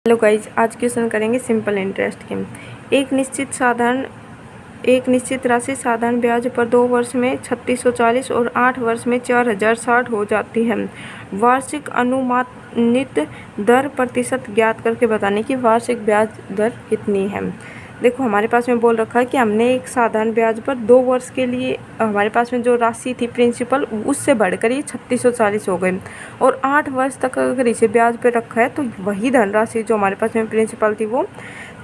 Hello guys, आज question करेंगे simple interest के। एक निश्चित राशि साधारण ब्याज पर 2 वर्ष में 3640 और 8 वर्ष में 4060 हो जाती है। वार्षिक अनुमानित दर प्रतिशत ज्ञात करके बताने की वार्षिक ब्याज दर कितनी है। देखो, हमारे पास में बोल रखा है कि हमने एक साधारण ब्याज पर 2 वर्ष के लिए हमारे पास में जो राशि थी प्रिंसिपल, उससे बढ़कर ये 3640 हो गई और 8 वर्ष तक अगर इसे ब्याज पे रखा है तो वही धनराशि जो हमारे पास में प्रिंसिपल थी वो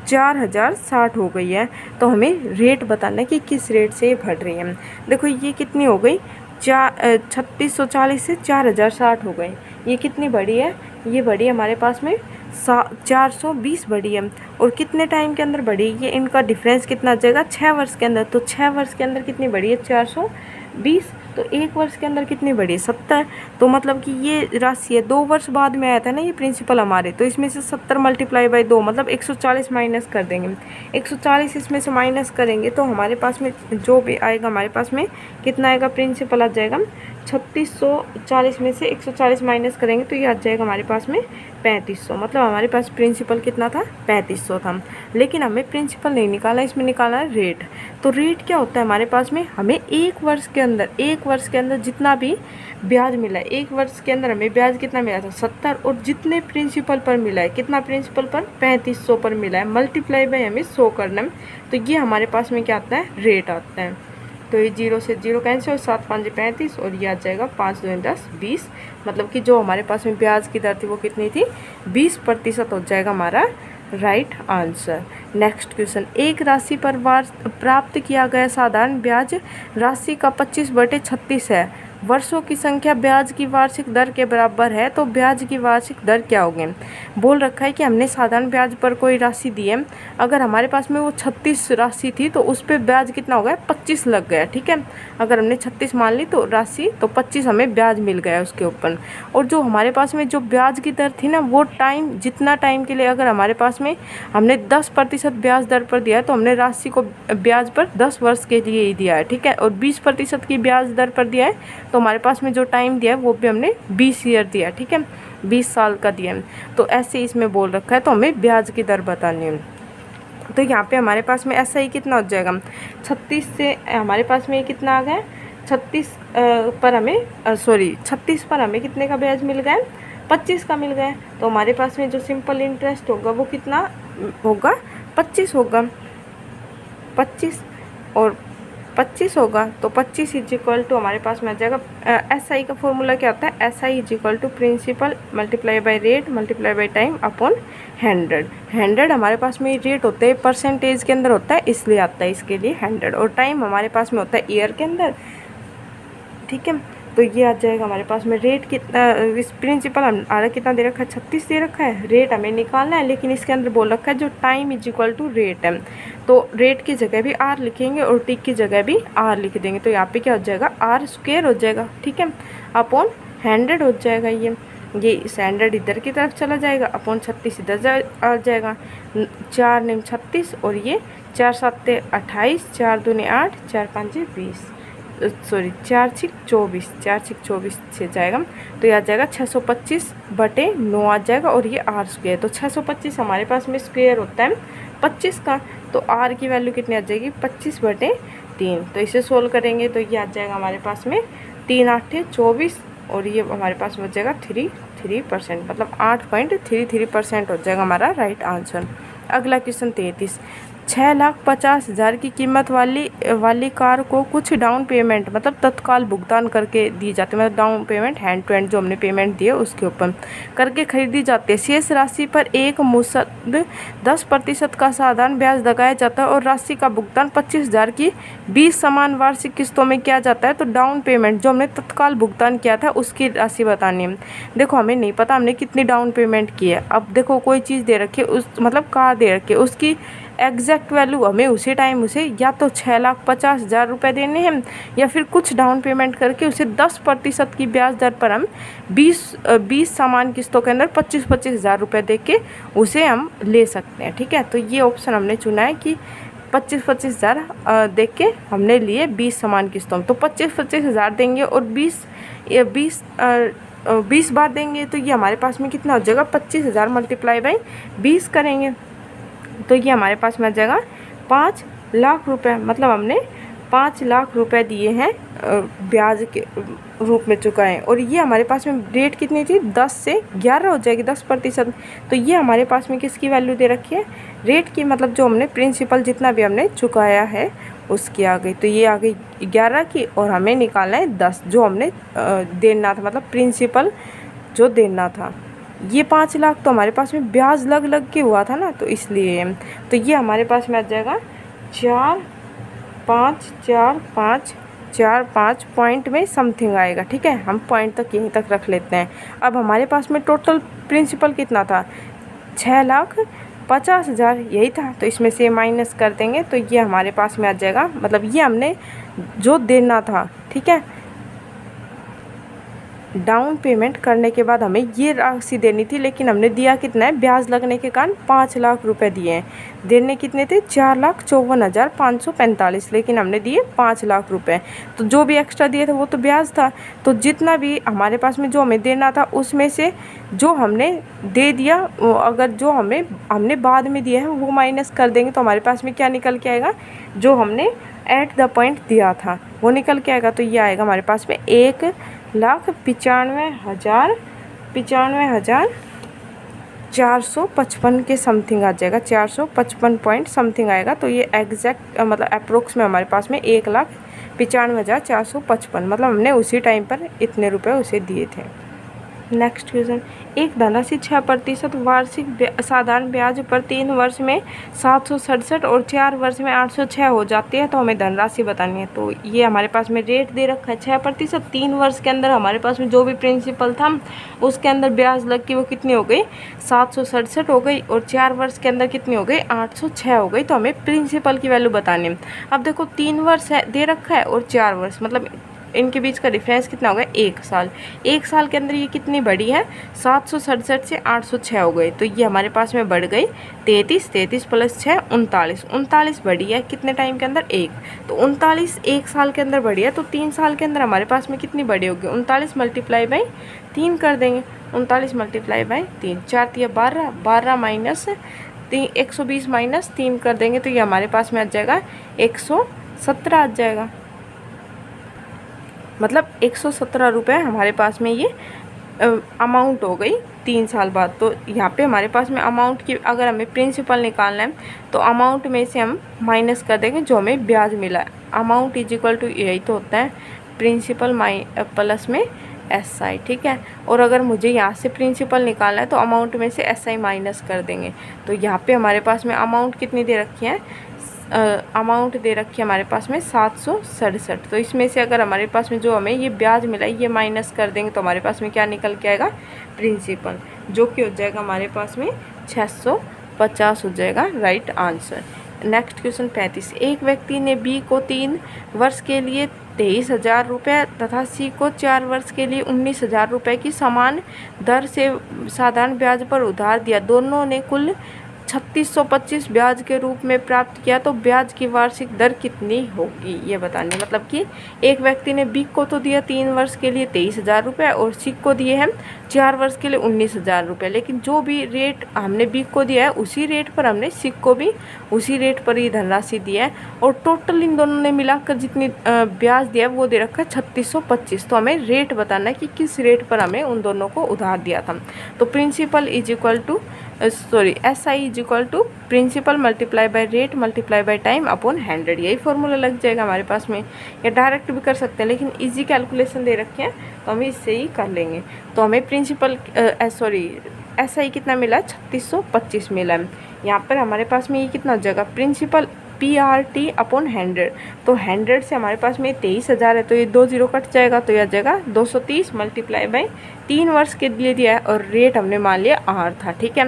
4060 हो गई है। तो हमें रेट बताना है कि किस रेट से ये बढ़ रही है। देखो, ये कितनी हो गई, 3640 से 4060 हो गई। ये कितनी बढ़ी है, ये बढ़ी है हमारे पास में 420 बढ़ी है। और कितने टाइम के अंदर बढ़ी, ये इनका डिफरेंस कितना आ जाएगा, 6 वर्ष के अंदर। तो 6 वर्ष के अंदर कितनी बढ़ी है, 420। तो 1 वर्ष के अंदर कितनी बढ़ी है, 70। तो मतलब कि ये राशि है 2 वर्ष बाद में आया था ना ये प्रिंसिपल हमारे, तो इसमें से 70 मल्टीप्लाई बाई 2 मतलब 140 माइनस कर देंगे। 140 इसमें से माइनस करेंगे तो हमारे पास में जो भी आएगा, हमारे पास में कितना आएगा, प्रिंसिपल आ जाएगा 3640 में से 140 माइनस करेंगे तो ये आ जाएगा हमारे पास में 3500। मतलब हमारे पास प्रिंसिपल कितना था, 3500 था। लेकिन हमें प्रिंसिपल नहीं निकाला, इसमें निकाला है रेट। तो रेट क्या होता है हमारे पास में, हमें 1 वर्ष के अंदर जितना भी ब्याज मिला है, 1 वर्ष के अंदर हमें ब्याज कितना मिला था, 70। और जितने प्रिंसिपल पर मिला है, कितना प्रिंसिपल पर, 3500 पर मिला है, मल्टीप्लाई बाई हमें 100 करना है। तो ये हमारे पास में क्या आता है, रेट आता है। तो ये 0 से 0 कैंसिल और 7 5 35 और ये आ जाएगा 5 2 10 20। मतलब कि जो हमारे पास में ब्याज की दर थी वो कितनी थी, 20% हो जाएगा हमारा राइट आंसर। नेक्स्ट क्वेश्चन, एक राशि पर प्राप्त किया गया साधारण ब्याज राशि का 25/36 है। वर्षों की संख्या ब्याज की वार्षिक दर के बराबर है, तो ब्याज की वार्षिक दर क्या होगी। बोल रखा है कि हमने साधारण ब्याज पर कोई राशि दी है, अगर हमारे पास में वो 36 राशि थी तो उस पर ब्याज कितना हो गया, 25 लग गया। ठीक है, अगर हमने 36 मान ली तो राशि, तो 25 हमें ब्याज मिल गया उसके ऊपर। और जो हमारे पास में जो ब्याज की दर थी ना, वो टाइम, जितना टाइम के लिए अगर हमारे पास में हमने 10% ब्याज दर पर दिया है तो हमने राशि को ब्याज पर 10 वर्ष के लिए ही दिया है। ठीक है, और 20% की ब्याज दर पर दिया है तो हमारे पास में जो टाइम दिया है वो भी हमने 20 ईयर दिया है। ठीक है, 20 साल का दिया है। तो ऐसे इसमें बोल रखा है, तो हमें ब्याज की दर बतानी है। तो यहाँ पे हमारे पास में ऐसा ही कितना हो जाएगा, 36 से हमारे पास में ये कितना आ गया, 36 पर हमें कितने का ब्याज मिल गया, 25 का मिल गया। तो हमारे पास में जो सिंपल इंटरेस्ट होगा वो कितना होगा, 25 होगा। 25 और 25 होगा तो 25 इज इक्वल टू हमारे पास में आ जाएगा, SI का फॉर्मूला क्या होता है, SI is equal to principal multiply by rate multiply by time upon 100। 100 हमारे पास में रेट होते हैं, परसेंटेज के अंदर होता है इसलिए आता है इसके लिए 100। और टाइम हमारे पास में होता है ईयर के अंदर। ठीक है, तो ये आ जाएगा हमारे पास में रेट कितना, इस प्रिंसिपल हमारा कितना दे रखा है, 36 दे रखा है। रेट हमें निकालना है, लेकिन इसके अंदर बोल रखा है जो time is equal to rate है। तो रेट की जगह भी R लिखेंगे और टी की जगह भी R लिख देंगे। तो यहाँ पे क्या हो जाएगा, R² हो जाएगा। ठीक है, अपॉन 100 हो जाएगा। ये 100 इधर की तरफ चला जाएगा, अपॉन 36 इधर आ जाएगा। 4 9 36 और ये 4 7 28, 4 2 8, 4 5 20, सॉरी 4 6 24, 4 6 24 से जाएगा। तो ये आ जाएगा 625/9 आ जाएगा और ये R²। तो 625 हमारे पास में स्क्वेयर होता है 25 का, तो R की वैल्यू कितनी आ जाएगी, 25/3। तो इसे सोल्व करेंगे तो ये आ जाएगा हमारे पास में 3 8 24 और ये हमारे पास हो जाएगा 33%, मतलब 8.33% हो जाएगा हमारा राइट आंसर। अगला क्वेश्चन 33, 6,50,000 की कीमत वाली कार को कुछ डाउन पेमेंट मतलब तत्काल भुगतान करके दी जाती है, मतलब down payment hand to hand जो हमने पेमेंट दी है उसके ऊपर करके खरीदी जाती है। शेष राशि पर एक मुश्त 10% का साधारण ब्याज लगाया जाता है और राशि का भुगतान 25,000 की 20 समान वार्षिक किस्तों में किया जाता है। तो डाउन पेमेंट जो हमने तत्काल भुगतान किया था उसकी राशि बतानी है। देखो, हमें नहीं पता हमने कितनी डाउन पेमेंट की है। अब देखो, कोई चीज़ दे रखी है, उस मतलब कार दे रखी है, उसकी एग्जैक्ट वैल्यू हमें उसी टाइम उसे या तो 6,50,000 रुपये देने हैं या फिर कुछ डाउन पेमेंट करके उसे 10% की ब्याज दर पर हम 20 समान किस्तों के अंदर 25,000 रुपये दे के उसे हम ले सकते हैं। ठीक है, तो ये ऑप्शन हमने चुना है कि 25,000 दे के हमने लिए 20 समान किस्तों में। तो 25,000 देंगे और 20 20 बार देंगे तो ये हमारे पास में कितना हो जाएगा, 25,000 मल्टीप्लाई बाई 20 करेंगे तो ये हमारे पास में आ जाएगा 5 लाख रुपए। मतलब हमने 5 लाख रुपए दिए हैं ब्याज के रूप में चुकाएं। और ये हमारे पास में रेट कितनी थी, 10 से 11 हो जाएगी, 10%। तो ये हमारे पास में किसकी वैल्यू दे रखी है, रेट की, मतलब जो हमने प्रिंसिपल जितना भी हमने चुकाया है उसकी आ गई। तो ये आ गई 11 की और हमें निकालना है 10 जो हमने देना था, मतलब प्रिंसिपल जो देना था। ये 5 लाख तो हमारे पास में ब्याज लग लग के हुआ था ना, तो इसलिए तो ये हमारे पास में आ जाएगा 4 5 4 5 4 5 पॉइंट में समथिंग आएगा। ठीक है, हम पॉइंट तक यहीं तक रख लेते हैं। अब हमारे पास में टोटल प्रिंसिपल कितना था, 6,50,000 यही था। तो इसमें से माइनस कर देंगे तो ये हमारे पास में आ जाएगा, मतलब ये हमने जो देना था। ठीक है, डाउन पेमेंट करने के बाद हमें ये राशि देनी थी, लेकिन हमने दिया कितना है, ब्याज लगने के कारण 5 लाख रुपए दिए हैं। देने कितने थे, 4,54,545, लेकिन हमने दिए 5 लाख रुपए। तो जो भी एक्स्ट्रा दिए थे वो तो ब्याज था। तो जितना भी हमारे पास में जो हमें देना था उसमें से जो हमने दे दिया, अगर जो हमने बाद में दिया है वो माइनस कर देंगे तो हमारे पास में क्या निकल के आएगा, जो हमने एट द पॉइंट दिया था वो निकल के आएगा। तो ये आएगा हमारे पास में 1,95,455 के समथिंग आ जाएगा, 455 पॉइंट समथिंग आएगा। तो ये एग्जैक्ट मतलब अप्रोक्स में हमारे पास में 1,95,455, मतलब हमने उसी टाइम पर इतने रुपए उसे दिए थे। नेक्स्ट क्वेश्चन, एक धनराशि 6% वार्षिक साधारण ब्याज पर 3 वर्ष में 767 और 4 वर्ष में 806 हो जाती है, तो हमें धनराशि बतानी है। तो ये हमारे पास में रेट दे रखा है 6%, 3 वर्ष के अंदर हमारे पास में जो भी प्रिंसिपल था उसके अंदर ब्याज लग के वो कितनी हो गई, 767 हो गई, और 4 वर्ष के अंदर कितनी हो गई, 806 हो गई। तो हमें प्रिंसिपल की वैल्यू बतानी है। अब देखो 3 वर्ष है दे रखा है और 4 वर्ष, मतलब इनके बीच का डिफरेंस कितना हो गया, 1 साल। 1 साल के अंदर ये कितनी बढ़ी है, 767 से 806 हो गए। तो ये हमारे पास में बढ़ गई 33, 33 प्लस 6 39, 39 बढ़ी है कितने टाइम के अंदर, 1। तो 39 1 साल के अंदर बढ़ी है, तो 3 साल के अंदर हमारे पास में कितनी बढ़ी होगी, 39 मल्टीप्लाई बाई 3 कर देंगे। 39 मल्टीप्लाई बाई 3, 4 या 12, 12 माइनस 3, 120 माइनस 3 कर देंगे तो ये हमारे पास में आ जाएगा 117 आ जाएगा। मतलब 117 रुपये हमारे पास में ये अमाउंट हो गई 3 साल बाद। तो यहाँ पे हमारे पास में अमाउंट की अगर हमें प्रिंसिपल निकालना है तो अमाउंट में से हम माइनस कर देंगे जो हमें ब्याज मिला है। अमाउंट इज इक्वल टू यही तो होता है प्रिंसिपल प्लस में SI। ठीक है, और अगर मुझे यहाँ से प्रिंसिपल निकालना है तो अमाउंट में से SI माइनस कर देंगे। तो यहाँ पे हमारे पास में अमाउंट कितनी दे रखी है, अमाउंट दे रखी है हमारे पास में 767। तो इसमें से अगर हमारे पास में जो हमें ये ब्याज मिला है ये माइनस कर देंगे तो हमारे पास में क्या निकल के आएगा, प्रिंसिपल, जो कि हो जाएगा हमारे पास में 650 हो जाएगा राइट आंसर। नेक्स्ट क्वेश्चन 35, एक व्यक्ति ने B को 3 वर्ष के लिए 23,000 रुपये तथा C को 4 वर्ष के लिए 19,000 रुपये की समान दर से साधारण ब्याज पर उधार दिया। दोनों ने कुल 3625 ब्याज के रूप में प्राप्त किया, तो ब्याज की वार्षिक दर कितनी होगी ये बतानी। मतलब कि एक व्यक्ति ने B को तो दिया 3 वर्ष के लिए 23,000 रुपये और C को दिए हैं 4 वर्ष के लिए 19,000 रुपये, लेकिन जो भी रेट हमने B को दिया है उसी रेट पर हमने C को भी उसी रेट पर ही धनराशि दिया है, और टोटल इन दोनों ने मिलाकर जितनी ब्याज दिया है वो दे रखा है 3625। तो हमें रेट बताना है कि किस रेट पर हमें उन दोनों को उधार दिया था। तो principal is equal to SI is equal to principal multiply by rate multiply by time upon 100। यही फॉर्मूला लग जाएगा हमारे पास में, या डायरेक्ट भी कर सकते हैं, लेकिन इजी कैलकुलेशन दे रखे हैं तो हम इससे ही कर लेंगे। तो हमें प्रिंसिपल SI कितना मिला, 3625 मिला है। यहाँ पर हमारे पास में ये कितना हो जाएगा, प्रिंसिपल PRT अपॉन 100। तो 100 से हमारे पास में 23,000 है तो ये 2 0 कट जाएगा, तो यह जाएगा 230 मल्टीप्लाई बाई 3 वर्ष के लिए दिया है और रेट हमने मान लिया R था। ठीक है,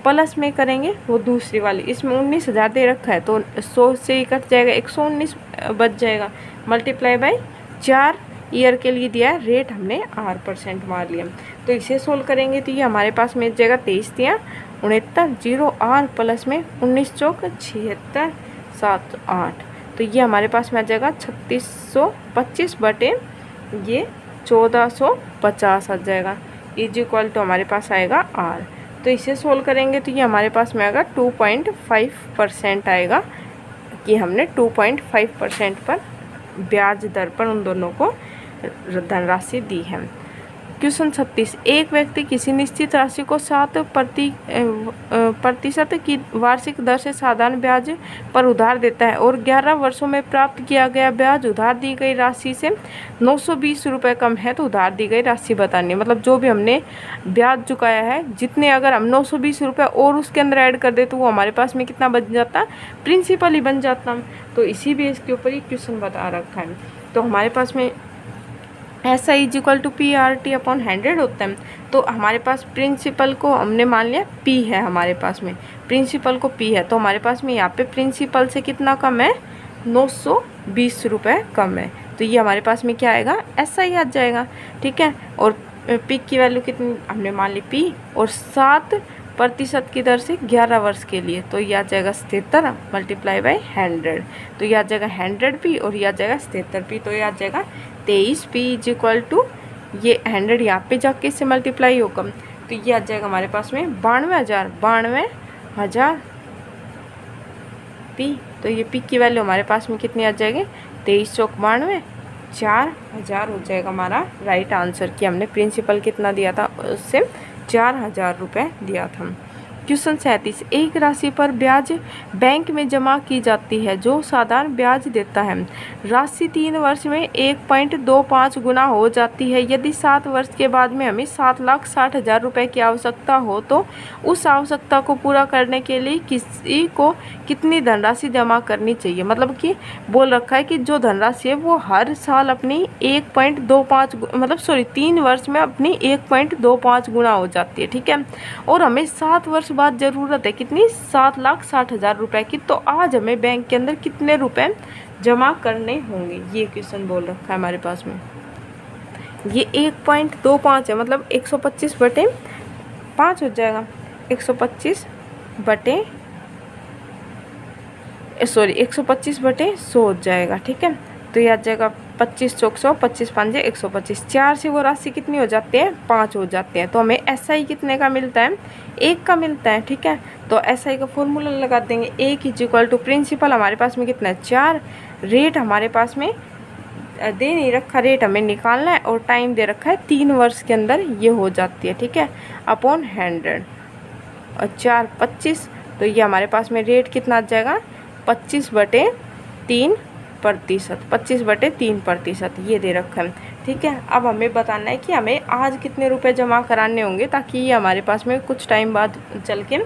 प्लस में करेंगे वो दूसरी वाली, इसमें 19,000 दे रखा है तो 100 से ही कट जाएगा, 119 बच जाएगा, मल्टीप्लाई बाई 4 ईयर के लिए दिया है, रेट हमने R% मार लिया। तो इसे सोल्व करेंगे तो ये हमारे पास में जाएगा 23 दिया 69 0 R प्लस में 19 चौक 76 7 8। तो ये हमारे पास में आ जाएगा 3625 बटे ये 1450 आ जाएगा, इज इक्वल टू हमारे पास आएगा आर। तो इसे सोल्व करेंगे तो ये हमारे पास में आएगा 2.5% आएगा कि हमने 2.5% पर ब्याज दर पर उन दोनों को धनराशि दी है। क्वेश्चन 36, एक व्यक्ति किसी निश्चित राशि को 7% की वार्षिक दर से साधारण ब्याज पर उधार देता है और 11 वर्षों में प्राप्त किया गया ब्याज उधार दी गई राशि से 920 रुपये कम है, तो उधार दी गई राशि बतानी है। मतलब जो भी हमने ब्याज चुकाया है, जितने अगर हम 920 रुपये और उसके अंदर ऐड कर दे तो वो हमारे पास में कितना बन जाता, प्रिंसिपल ही बन जाता। तो इसी बेस के ऊपर ही क्वेश्चन बता रखा है। तो हमारे पास में ऐसा is equal to PRT upon 100 होता है। तो हमारे पास प्रिंसिपल को हमने मान लिया P है, हमारे पास में प्रिंसिपल को P है, तो हमारे पास में यहाँ पे प्रिंसिपल से कितना कम है, 920 रुपये कम है। तो ये हमारे पास में क्या आएगा, ऐसा ही आ जाएगा। ठीक है, और P की वैल्यू कितनी हमने मान ली P, और 7% की दर से 11 वर्ष के लिए, तो ये आ जाएगा 77 मल्टीप्लाई बाई 100। तो ये आ जाएगा 100P और ये आ जाएगा 77P। तो ये आ जाएगा 23P इज इक्वल टू, ये 100 यहाँ पे जाके इससे मल्टीप्लाई होगा, तो ये आ जाएगा हमारे पास में 92,000 P। तो ये P की वैल्यू हमारे पास में कितनी आ जाएगी, 23 चौक 92, 4000 हो जाएगा हमारा राइट आंसर। कि हमने प्रिंसिपल कितना दिया था, उससे 4000 रुपये दिया था। क्वेश्चन 37, एक राशि पर ब्याज बैंक में जमा की जाती है जो साधारण ब्याज देता है। राशि 3 वर्ष में 1.25 गुना हो जाती है। यदि 7 वर्ष के बाद में हमें 7,60,000 रुपये की आवश्यकता हो तो उस आवश्यकता को पूरा करने के लिए किसी को कितनी धनराशि जमा करनी चाहिए। मतलब कि बोल रखा है कि जो धनराशि है वो हर साल अपनी 3 वर्ष में अपनी 1.25 गुना हो जाती है। ठीक है, और हमें 7 वर्ष बाद ज़रूरत है कितनी, 7,60,000 रुपये की। तो आज हमें बैंक के अंदर कितने रुपए जमा करने होंगे, ये क्वेश्चन बोल रखा है हमारे पास में। ये 1.25 है, मतलब 125/5 हो जाएगा, 125/100 हो जाएगा। ठीक है, तो ये आ जाएगा 25 चौक 100, 25 5 125। 4 से वो राशि कितनी हो जाती है, 5 हो जाते हैं। तो हमें SI कितने का मिलता है, 1 का मिलता है। ठीक है, तो SI का फॉर्मूला लगा देंगे, 1 इज इक्वल टू प्रिंसिपल हमारे पास में कितना है, 4, रेट हमारे पास में दे नहीं रखा, रेट हमें निकालना है, और टाइम दे रखा है 3 वर्ष के अंदर ये हो जाती है। ठीक है, अपॉन 100 और 4 25, तो ये हमारे पास में रेट कितना आ जाएगा, 25/3%, ये दे रखा है। ठीक है, अब हमें बताना है कि हमें आज कितने रुपए जमा कराने होंगे ताकि ये हमारे पास में कुछ टाइम बाद चल के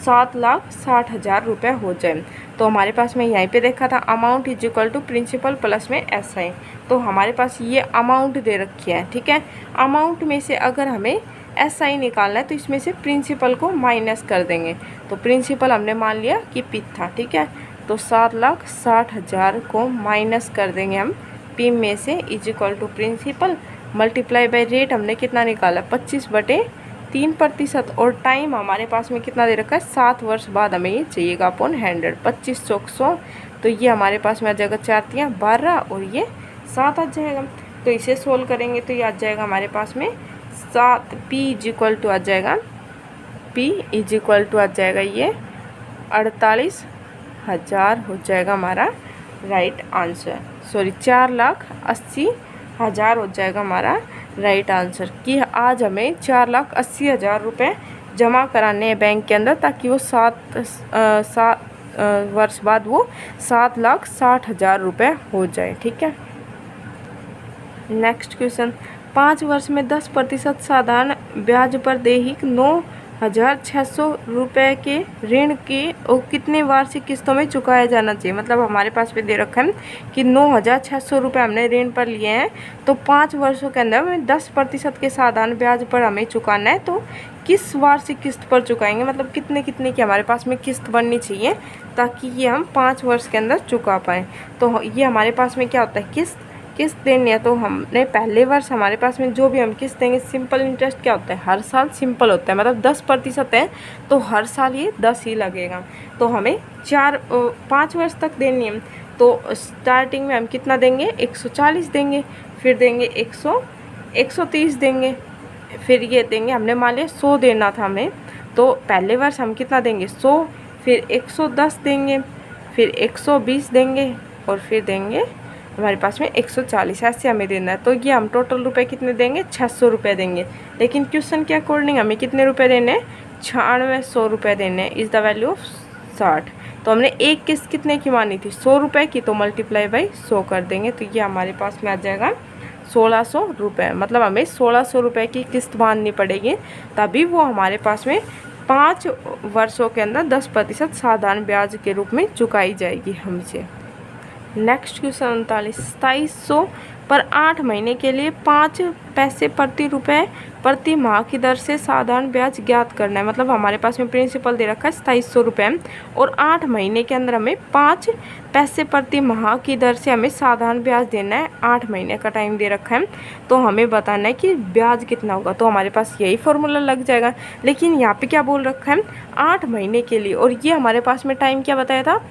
7,60,000 रुपये हो जाए। तो हमारे पास में यहीं पे देखा था amount is equal to principal plus में SI। तो हमारे पास ये अमाउंट दे रखी है। ठीक है, अमाउंट में से अगर हमें SI निकालना है तो इसमें से प्रिंसिपल को माइनस कर देंगे। तो प्रिंसिपल हमने मान लिया कि P था। ठीक है, तो 7,60,000 को माइनस कर देंगे हम P में से, is equal to principal multiply by rate हमने कितना निकाला, 25/3%, और टाइम हमारे पास में कितना दे रखा है, 7 वर्ष बाद हमें ये चाहिएगा अपॉन 100, 25 चौक 100, तो ये हमारे पास में आ जाएगा 4 × 12 और ये 7 आ जाएगा। तो इसे सोल्व करेंगे तो ये आ जाएगा हमारे पास में 7, P इज इक्वल टू आ जाएगा, P इज इक्वल टू आ जाएगा ये 48,000 हो जाएगा हमारा राइट आंसर। 4,80,000 हो जाएगा हमारा राइट आंसर। कि आज हमें 4,80,000 रुपये जमा कराने हैं बैंक के अंदर ताकि वो 7 वर्ष बाद वो 7,60,000 रुपये हो जाए। ठीक है, नेक्स्ट क्वेश्चन, 5 वर्ष में 10% साधारण ब्याज पर दैनिक 9,600 रुपये के ऋण के और कितने वार्षिक किस्तों में चुकाया जाना चाहिए। मतलब हमारे पास पे दे रखा है कि 9,600 रुपये हमने ऋण पर लिए हैं, तो 5 वर्षों के अंदर हमें 10% के साधारण ब्याज पर हमें चुकाना है। तो किस वार्षिक किस्त पर चुकाएंगे, मतलब कितने कितने की हमारे पास में किस्त बननी चाहिए ताकि ये हम 5 वर्ष के अंदर चुका पाएँ। तो ये हमारे पास में क्या होता है, किस्त देनी है। तो हमने पहले वर्ष हमारे पास में जो भी हम किस्त देंगे, सिंपल इंटरेस्ट क्या होता है, हर साल सिंपल होता है, मतलब 10% है तो हर साल ये 10 ही लगेगा। तो हमें 5 वर्ष तक देनी है। तो स्टार्टिंग में हम कितना देंगे, 140 देंगे, फिर देंगे 130 देंगे, फिर ये देंगे, हमने मान लिया 100 देना था हमें, तो पहले वर्ष हम कितना देंगे 100, फिर 110 देंगे, फिर 120 देंगे और फिर देंगे हमारे पास में 140, ऐसे हमें देना है। तो ये हम टोटल रुपए कितने देंगे 600 रुपये देंगे। लेकिन क्वेश्चन के अकॉर्डिंग हमें कितने रुपए देने हैं 9600 रुपये देने हैं। Is the value of 60। तो हमने एक किस्त कितने की मानी थी 100 रुपये की, तो मल्टीप्लाई बाई 100 कर देंगे, तो ये हमारे पास में आ जाएगा 1600 रुपये। मतलब हमें 1600 रुपये की किस्त बांधनी पड़ेगी, तभी वो हमारे पास में 5 वर्षों के अंदर 10% साधारण ब्याज के रूप में चुकाई जाएगी हमसे। नेक्स्ट क्वेश्चन 39, 2700 पर 8 महीने के लिए 5 पैसे प्रति रुपये प्रति माह की दर से साधारण ब्याज ज्ञात करना है। मतलब हमारे पास में प्रिंसिपल दे रखा है 2700 रुपये और 8 महीने के अंदर हमें 5 पैसे प्रति माह की दर से हमें साधारण ब्याज देना है। 8 महीने का टाइम दे रखा है, तो हमें बताना है कि ब्याज कितना होगा। तो हमारे पास यही फॉर्मूला लग जाएगा। लेकिन यहाँ पे क्या बोल रखा है 8 महीने के लिए, और ये हमारे पास में टाइम क्या बताया था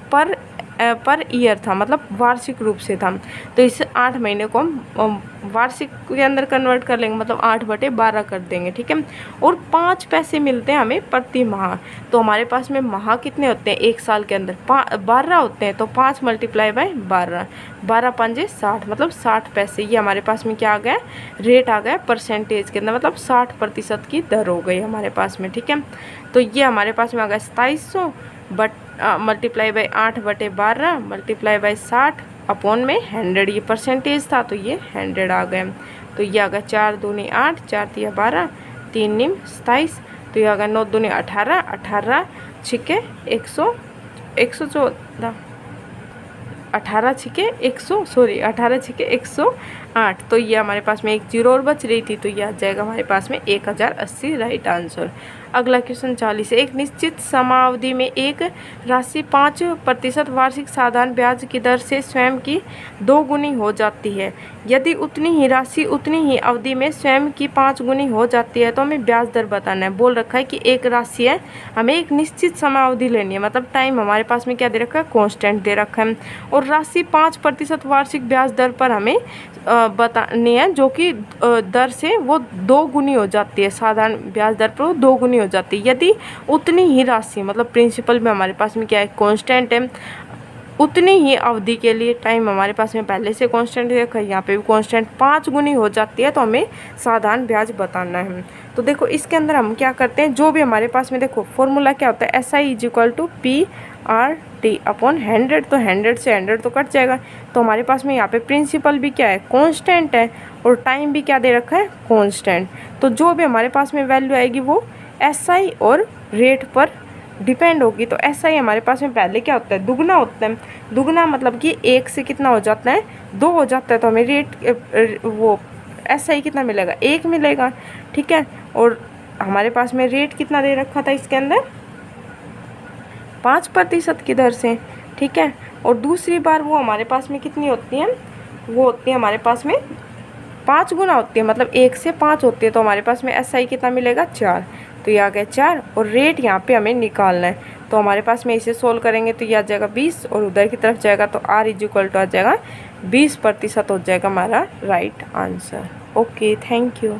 पर ईयर था, मतलब वार्षिक रूप से था। तो इस 8 महीने को हम वार्षिक के अंदर कन्वर्ट कर लेंगे, मतलब 8/12 कर देंगे, ठीक है। और 5 पैसे मिलते हैं हमें प्रति माह। तो हमारे पास में माह कितने होते हैं एक साल के अंदर 12 होते हैं, तो 5 × 12, 12 पंजे 60, मतलब 60 पैसे। ये हमारे पास में क्या आ गया रेट आ गया परसेंटेज के अंदर, मतलब 60% की दर हो गई हमारे पास में, ठीक है। तो ये हमारे पास में आ गया 2700 multiply by 8/12 multiply by 60 upon में 100, ये परसेंटेज था, तो ये 100 आ गए। तो ये आ गया 4 दूनी 8, 4 तिया 12, 3 निम 27, तो ये आ गया 9 दूनी 18, 18 छिके 114, 18 छिके 108। तो ये हमारे पास में एक जीरो और बच रही थी, तो ये आ जाएगा हमारे पास में 1080 राइट आंसर। अगला क्वेश्चन 40, एक निश्चित समावधि में एक राशि 5% वार्षिक साधारण ब्याज की दर से स्वयं की 2 गुनी हो जाती है। यदि उतनी ही राशि उतनी ही अवधि में स्वयं की 5 गुनी हो जाती है तो हमें ब्याज दर बताना है। बोल रखा है कि एक राशि है, हमें एक निश्चित समावधि लेनी है, मतलब टाइम हमारे पास में क्या दे रखा है कांस्टेंट दे रखा है, और राशि 5% वार्षिक ब्याज दर पर हमें बतानी है, जो कि दर से वो 2 गुनी हो जाती है, साधारण ब्याज दर पर वो 2 गुनी हो जाती है। यदि उतनी ही राशि, मतलब प्रिंसिपल में हमारे पास में क्या है कांस्टेंट है, उतनी ही अवधि के लिए टाइम हमारे पास में पहले से कांस्टेंट है, यहाँ पे भी कांस्टेंट 5 गुनी हो जाती है, तो हमें साधारण ब्याज बताना है। तो देखो इसके अंदर हम क्या करते हैं, जो भी हमारे पास में देखो फॉर्मूला क्या होता है SI = PRT अपॉन 100, तो 100 से 100 तो कट जाएगा। तो हमारे पास में यहाँ पे प्रिंसिपल भी क्या है कांस्टेंट है, और टाइम भी क्या दे रखा है कांस्टेंट। तो जो भी हमारे पास में वैल्यू आएगी वो SI और रेट पर डिपेंड होगी। तो SI हमारे पास में पहले क्या होता है दुगना होता है, दुगना मतलब कि 1 से कितना हो जाता है 2 हो जाता है, तो हमें रेट वो SI कितना मिलेगा 1 मिलेगा, ठीक है। और हमारे पास में रेट कितना दे रखा था इसके अंदर 5% की दर से, ठीक है। और दूसरी बार वो हमारे पास में कितनी होती है, वो होती है हमारे पास में 5 गुना होती है, मतलब 1 से 5 होती है, तो हमारे पास में SI कितना मिलेगा 4, तो ये आ गया 4, और रेट यहाँ पे हमें निकालना है। तो हमारे पास में इसे सोल्व करेंगे तो ये आ जाएगा 20, और उधर की तरफ जाएगा तो R = आ जाएगा 20% हो जाएगा हमारा right answer. Okay, thank you.